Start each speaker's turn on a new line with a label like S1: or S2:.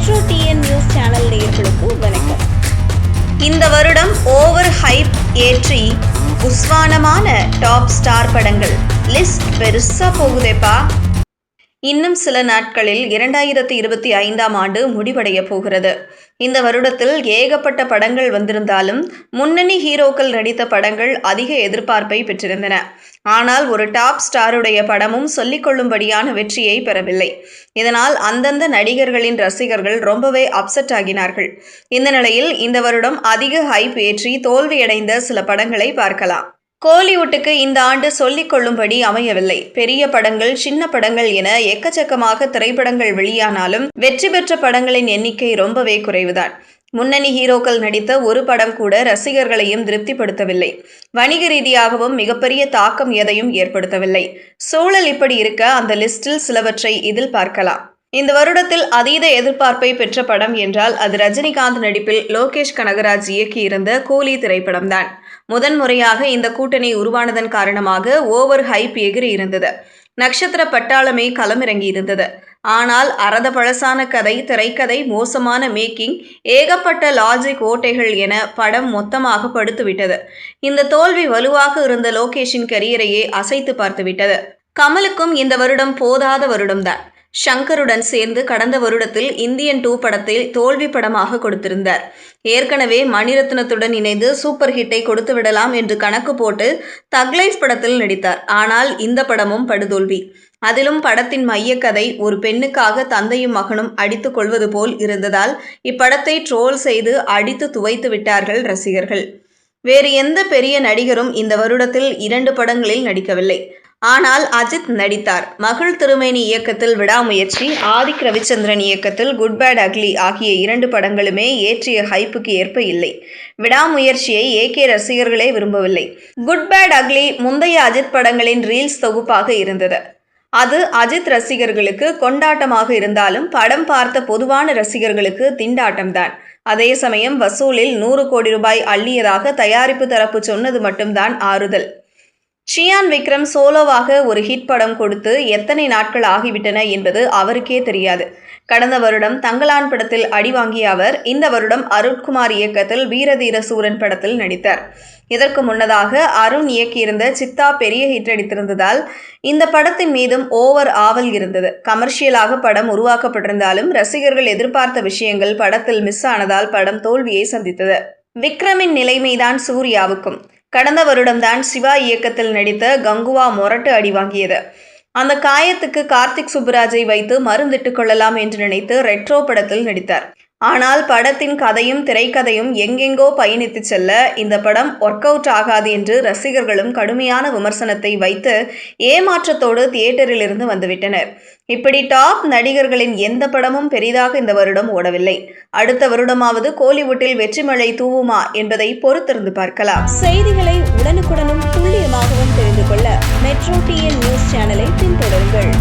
S1: Metro TN news channel நேயர்களுக்கு வணக்கம். இந்த வருடம் ஓவர் ஹைப் ஏற்றி உஸ்வானமான டாப் ஸ்டார் படங்கள் லிஸ்ட் பெருசா போகுதேப்பா. இன்னும் சில நாட்களில் 2025ஆம் ஆண்டு முடிவடைய போகிறது. இந்த வருடத்தில் ஏகப்பட்ட படங்கள் வந்திருந்தாலும் முன்னணி ஹீரோக்கள் நடித்த படங்கள் அதிக எதிர்பார்ப்பை பெற்றிருந்தன. ஆனால் ஒரு டாப் ஸ்டாருடைய படமும் சொல்லிக்கொள்ளும்படியான வெற்றியை பெறவில்லை. இதனால் அந்தந்த நடிகர்களின் ரசிகர்கள் ரொம்பவே அப்செட் ஆகினார்கள். இந்த நிலையில் இந்த வருடம் அதிக ஹைப் ஏற்றி தோல்வியடைந்த சில படங்களை பார்க்கலாம். கோலிவுட்டுக்கு இந்த ஆண்டு சொல்லிக் கொள்ளும்படி அமையவில்லை. பெரிய படங்கள், சின்ன படங்கள் என எக்கச்சக்கமாக திரைப்படங்கள் வெளியானாலும் வெற்றி பெற்ற படங்களின் எண்ணிக்கை ரொம்பவே குறைவுதான். முன்னணி ஹீரோக்கள் நடித்த ஒரு படம் கூட ரசிகர்களையும் திருப்திப்படுத்தவில்லை. வணிக ரீதியாகவும் மிகப்பெரிய தாக்கம் எதையும் ஏற்படுத்தவில்லை. சூழல் இப்படி இருக்க அந்த லிஸ்டில் சிலவற்றை இதில் பார்க்கலாம். இந்த வருடத்தில் அதீத எதிர்பார்ப்பை பெற்ற படம் என்றால் அது ரஜினிகாந்த் நடிப்பில் லோகேஷ் கனகராஜ் இயக்கியிருந்த கூலி திரைப்படம்தான். முதன்முறையாக இந்த கூட்டணி உருவானதன் காரணமாக ஓவர் ஹைப் எகிரி இருந்தது. நட்சத்திர பட்டாளமே களமிறங்கி இருந்தது. ஆனால் அறத பழசான கதை, திரைக்கதை, மோசமான மேக்கிங், ஏகப்பட்ட லாஜிக் ஓட்டைகள் என படம் மொத்தமாக படுத்துவிட்டது. இந்த தோல்வி வலுவாக இருந்த லோகேஷின் கரியரையே அசைத்து பார்த்துவிட்டது. கமலுக்கும் இந்த வருடம் போதாத வருடம்தான். ஷங்கருடன் சேர்ந்து கடந்த வருடத்தில் இந்தியன் 2 படத்தை தோல்வி படமாக கொடுத்திருந்தார். ஏற்கனவே மணிரத்னத்துடன் இணைந்து சூப்பர் ஹிட்டை கொடுத்து விடலாம் என்று கணக்கு போட்டு தக் லைஃப் படத்தில் நடித்தார். ஆனால் இந்த படமும் படுதோல்வி. அதிலும் படத்தின் மையக்கதை ஒரு பெண்ணுக்காக தந்தையும் மகனும் அடித்துக் கொள்வது போல் இருந்ததால் இப்படத்தை ட்ரோல் செய்து அடித்து துவைத்து விட்டார்கள் ரசிகர்கள். வேறு எந்த பெரிய நடிகரும் இந்த வருடத்தில் 2 படங்களில் நடிக்கவில்லை. ஆனால் அஜித் நடித்தார். மகள் திருமேனி இயக்கத்தில் விடாமுயற்சி, ஆதிக் ரவிச்சந்திரன் இயக்கத்தில் குட் பேட் அக்லி ஆகிய 2 படங்களுமே ஏற்றிய ஹைப்புக்கு ஏற்ப இல்லை. விடாமுயற்சியை ஏகே ரசிகர்களே விரும்பவில்லை. குட் பேட் அக்லி முந்தைய அஜித் படங்களின் ரீல்ஸ் தொகுப்பாக இருந்தது. அது அஜித் ரசிகர்களுக்கு கொண்டாட்டமாக இருந்தாலும் படம் பார்த்த பொதுவான ரசிகர்களுக்கு திண்டாட்டம்தான். அதே சமயம் வசூலில் 100 கோடி ரூபாய் அள்ளியதாக தயாரிப்பு தரப்பு சொன்னது மட்டும்தான் ஆறுதல். ஷியான் விக்ரம் சோலோவாக ஒரு ஹிட் படம் கொடுத்து எத்தனை நாட்கள் ஆகிவிட்டன என்பது அவருக்கே தெரியாது. கடந்த வருடம் தங்கலான் படத்தில் அடி வாங்கிய அவர் இந்த வருடம் அருண்குமார் இயக்கத்தில் வீரதீர சூரன் படத்தில் நடித்தார். இதற்கு முன்னதாக அருண் இயக்கியிருந்த சித்தா பெரிய ஹிட் அடித்திருந்ததால் இந்த படத்தின் மீதும் ஓவர் ஆவல் இருந்தது. கமர்ஷியலாக படம் உருவாக்கப்பட்டிருந்தாலும் ரசிகர்கள் எதிர்பார்த்த விஷயங்கள் படத்தில் மிஸ் ஆனதால் படம் தோல்வியை சந்தித்தது. விக்ரமின் நிலைமைதான் சூர்யாவுக்கும். கடந்த வருடம்தான் சிவா இயக்கத்தில் நடித்த கங்குவா மொரட்டு அடி வாங்கியது. அந்த காயத்துக்கு கார்த்திக் சுப்புராஜை வைத்து மருந்திட்டுக் கொள்ளலாம் என்று நினைத்து ரெட்ரோ படத்தில் நடித்தார். ஆனால் படத்தின் கதையும் திரைக்கதையும் எங்கெங்கோ பயணித்து செல்ல இந்த படம் ஒர்க் அவுட் ஆகாது என்று ரசிகர்களும் கடுமையான விமர்சனத்தை வைத்து ஏமாற்றத்தோடு தியேட்டரில் இருந்து வந்துவிட்டனர். இப்படி டாப் நடிகர்களின் எந்த படமும் பெரிதாக இந்த வருடம் ஓடவில்லை. அடுத்த வருடமாவது கோலிவுட்டில் வெற்றி மழை தூவுமா என்பதை பொறுத்திருந்து பார்க்கலாம். செய்திகளை உடனுக்குடனும் துல்லியமாகவும் தெரிந்து கொள்ள மெட்ரோ டிஎன் நியூஸ் சேனலை பின்தொடருங்கள்.